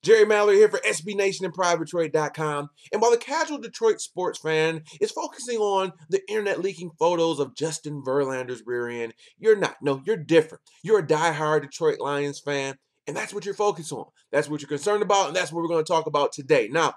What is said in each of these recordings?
Jerry Mallory here for SB Nation and PrivateDetroit.com. And while the casual Detroit sports fan is focusing on the internet leaking photos of Justin Verlander's rear end, you're not. No, you're different. You're a diehard Detroit Lions fan, and that's what you're focused on. That's what you're concerned about, and that's what we're going to talk about today. Now,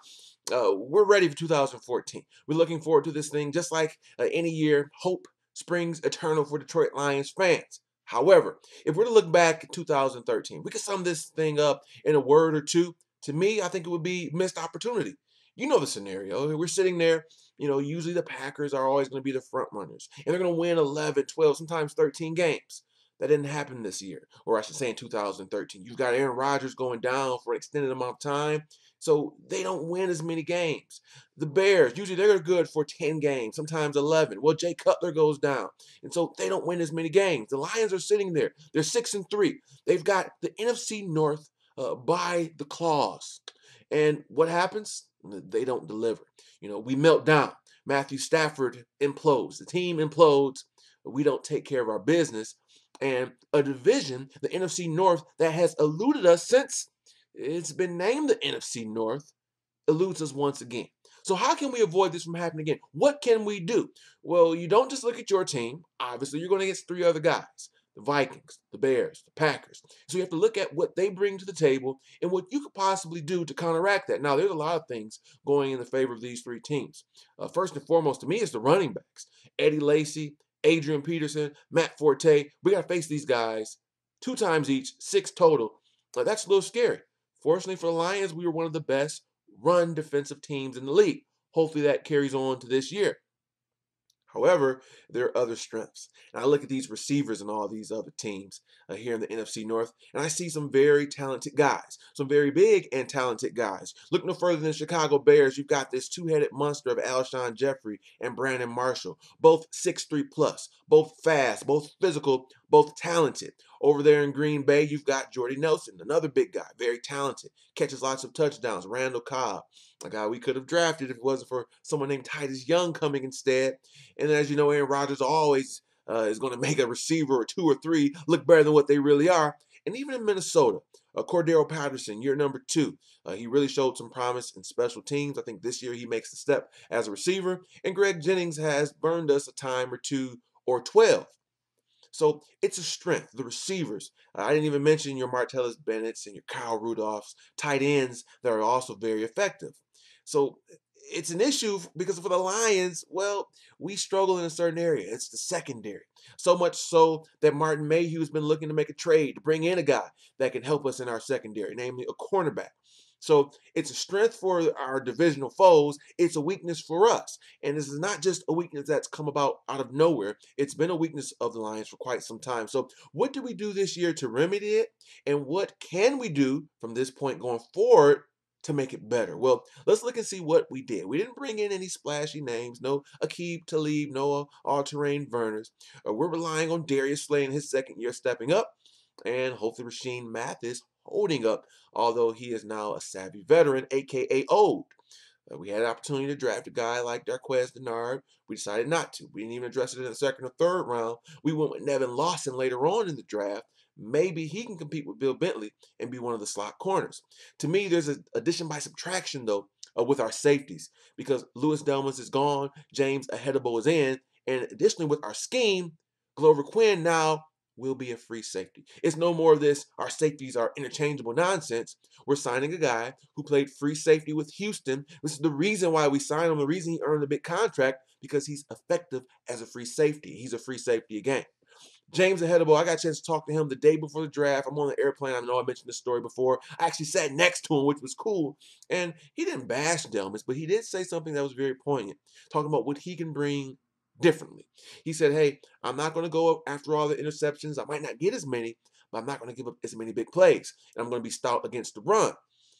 we're ready for 2014. We're looking forward to this thing just like any year. Hope springs eternal for Detroit Lions fans. However, if we're to look back at 2013, we could sum this thing up in a word or two. To me, I think it would be missed opportunity. You know the scenario. We're sitting there, usually the Packers are always going to be the front runners, and they're going to win 11, 12, sometimes 13 games. That didn't happen this year, or I should say in 2013. You've got Aaron Rodgers going down for an extended amount of time, so they don't win as many games. The Bears, usually they're good for 10 games, sometimes 11. Well, Jay Cutler goes down, and so they don't win as many games. The Lions are sitting there. They're 6-3. They've got the NFC North by the claws. And what happens? They don't deliver. We melt down. Matthew Stafford implodes. The team implodes. We don't take care of our business. And a division, the NFC North, that has eluded us since it's been named the NFC North, eludes us once again. So how can we avoid this from happening again? What can we do? Well, you don't just look at your team. Obviously, you're going against three other guys: the Vikings, the Bears, the Packers. So you have to look at what they bring to the table and what you could possibly do to counteract that. Now, there's a lot of things going in the favor of these three teams. First and foremost, to me, is the running backs. Eddie Lacy, Adrian Peterson, Matt Forte. We got to face these guys 2 times each, 6 total. That's a little scary. Fortunately for the Lions, we were one of the best run defensive teams in the league. Hopefully that carries on to this year. However, there are other strengths. And I look at these receivers and all these other teams here in the NFC North, and I see some very talented guys, some very big and talented guys. Look no further than the Chicago Bears. You've got this two-headed monster of Alshon Jeffrey and Brandon Marshall, both 6'3 plus, both fast, both physical, both talented. Over there in Green Bay, you've got Jordy Nelson, another big guy, very talented, catches lots of touchdowns. Randall Cobb, a guy we could have drafted if it wasn't for someone named Titus Young coming instead. And as you know, Aaron Rodgers always is going to make a receiver or 2 or 3 look better than what they really are. And even in Minnesota, Cordero Patterson, year number 2, he really showed some promise in special teams. I think this year he makes the step as a receiver. And Greg Jennings has burned us a time or 2 or 12. So it's a strength. The receivers. I didn't even mention your Martellus Bennett's and your Kyle Rudolphs, tight ends that are also very effective. So it's an issue because for the Lions, well, we struggle in a certain area. It's the secondary. So much so that Martin Mayhew has been looking to make a trade to bring in a guy that can help us in our secondary, namely a cornerback. So it's a strength for our divisional foes. It's a weakness for us. And this is not just a weakness that's come about out of nowhere. It's been a weakness of the Lions for quite some time. So what do we do this year to remedy it? And what can we do from this point going forward to make it better? Well, let's look and see what we did. We didn't bring in any splashy names, no Aqib Talib, no all-terrain Verners. We're relying on Darius Slay in his second year stepping up, and hopefully Rashean Mathis holding up, although he is now a savvy veteran, a.k.a. old. We had an opportunity to draft a guy like Darquez Denard. We decided not to. We didn't even address it in the second or third round. We went with Nevin Lawson later on in the draft. Maybe he can compete with Bill Bentley and be one of the slot corners. To me, there's an addition by subtraction, though, with our safeties, because Louis Delmas is gone, James Ahedebo is in, and additionally with our scheme, Glover Quinn now will be a free safety. It's no more of this, our safeties are interchangeable nonsense. We're signing a guy who played free safety with Houston. This is the reason why we signed him, the reason he earned a big contract, because he's effective as a free safety. He's a free safety again. James Ahedebo, I got a chance to talk to him the day before the draft. I'm on the airplane. I know I mentioned this story before. I actually sat next to him, which was cool. And he didn't bash Delmas, but he did say something that was very poignant, talking about what he can bring differently. He said, hey, I'm not going to go after all the interceptions. I might not get as many, but I'm not going to give up as many big plays. And I'm going to be stout against the run.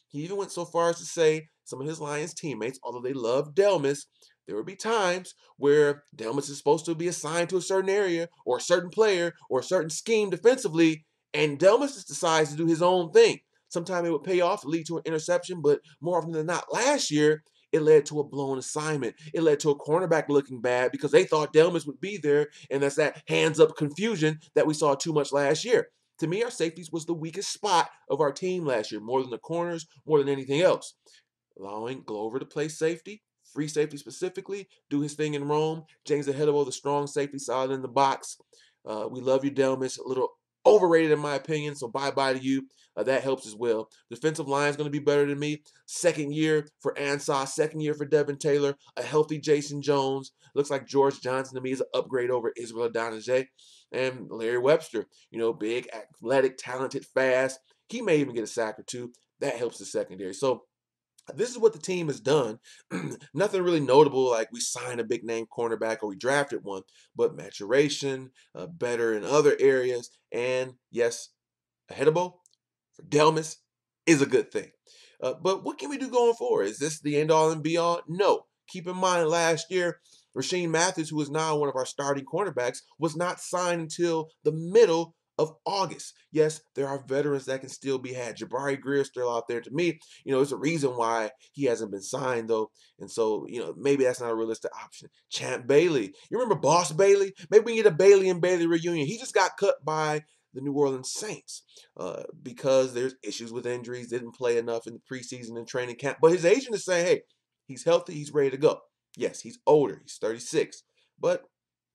He even went so far as to say some of his Lions teammates, although they love Delmas, there will be times where Delmas is supposed to be assigned to a certain area or a certain player or a certain scheme defensively, and Delmas just decides to do his own thing. Sometimes it would pay off, lead to an interception, but more often than not, last year, it led to a blown assignment. It led to a cornerback looking bad because they thought Delmas would be there, and that's that hands-up confusion that we saw too much last year. To me, our safeties was the weakest spot of our team last year, more than the corners, more than anything else. Allowing Glover to play safety, free safety specifically, do his thing in Rome. James Ahedebo, the strong safety, solid in the box. We love you, Delmas. A little overrated in my opinion, so bye-bye to you. That helps as well. Defensive line is going to be better than me. Second year for Ansah, second year for Devin Taylor, a healthy Jason Jones. Looks like George Johnson to me is an upgrade over Israel Adonijah. And Larry Webster, big, athletic, talented, fast. He may even get a sack or two. That helps the secondary. So this is what the team has done. Nothing really notable, like we signed a big name cornerback or we drafted one, but maturation, better in other areas. And yes, Ahedebo for Delmas is a good thing. But what can we do going forward? Is this the end all and be all? No. Keep in mind last year, Rasheem Mathis, who is now one of our starting cornerbacks, was not signed until the middle of August. Yes, there are veterans that can still be had. Jabari Greer is still out there. To me, there's a reason why he hasn't been signed, though. And so, maybe that's not a realistic option. Champ Bailey. You remember Boss Bailey? Maybe we get a Bailey and Bailey reunion. He just got cut by the New Orleans Saints because there's issues with injuries, didn't play enough in the preseason and training camp. But his agent is saying, hey, he's healthy, he's ready to go. Yes, he's older, he's 36. But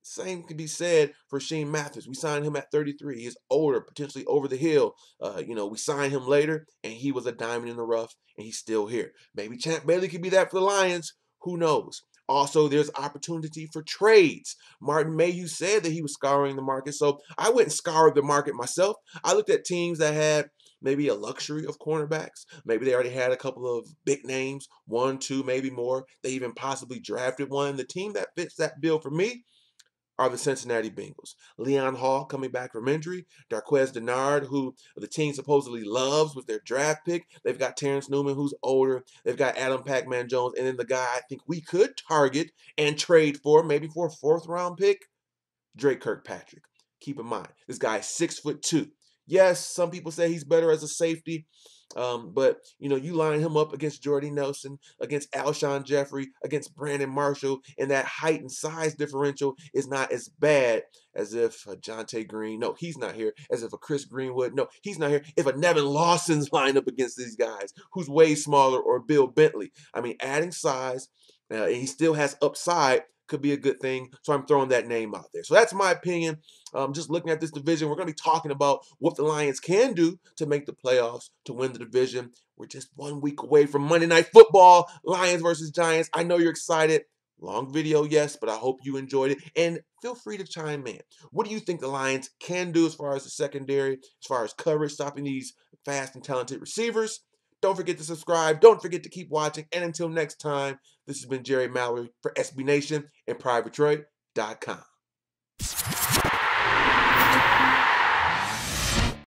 same can be said for Sheen Mathis. We signed him at 33. He's older, potentially over the hill. We signed him later, and he was a diamond in the rough, and he's still here. Maybe Champ Bailey could be that for the Lions. Who knows? Also, there's opportunity for trades. Martin Mayhew said that he was scouring the market, so I went and scoured the market myself. I looked at teams that had maybe a luxury of cornerbacks. Maybe they already had a couple of big names, one, two, maybe more. They even possibly drafted one. The team that fits that bill for me are the Cincinnati Bengals. Leon Hall coming back from injury. Darquez Dennard, who the team supposedly loves, with their draft pick. They've got Terrence Newman, who's older. They've got Adam Pac-Man Jones. And then the guy I think we could target and trade for, maybe for a fourth-round pick, Drake Kirkpatrick. Keep in mind, this guy is 6'2". Yes, some people say he's better as a safety. But, you line him up against Jordy Nelson, against Alshon Jeffrey, against Brandon Marshall, and that height and size differential is not as bad as if Jonte Green, no, he's not here, as if a Chris Greenwood, no, he's not here, if a Nevin Lawson's lined up against these guys, who's way smaller, or Bill Bentley. I mean, adding size, and he still has upside, could be a good thing. So I'm throwing that name out there. So that's my opinion. Just looking at this division, we're going to be talking about what the Lions can do to make the playoffs, to win the division. We're just 1 week away from Monday Night Football, Lions versus Giants. I know you're excited. Long video, yes, but I hope you enjoyed it. And feel free to chime in. What do you think the Lions can do as far as the secondary, as far as coverage, stopping these fast and talented receivers? Don't forget to subscribe. Don't forget to keep watching. And until next time, this has been Jerry Mallory for SB Nation and PrivateDetroit.com.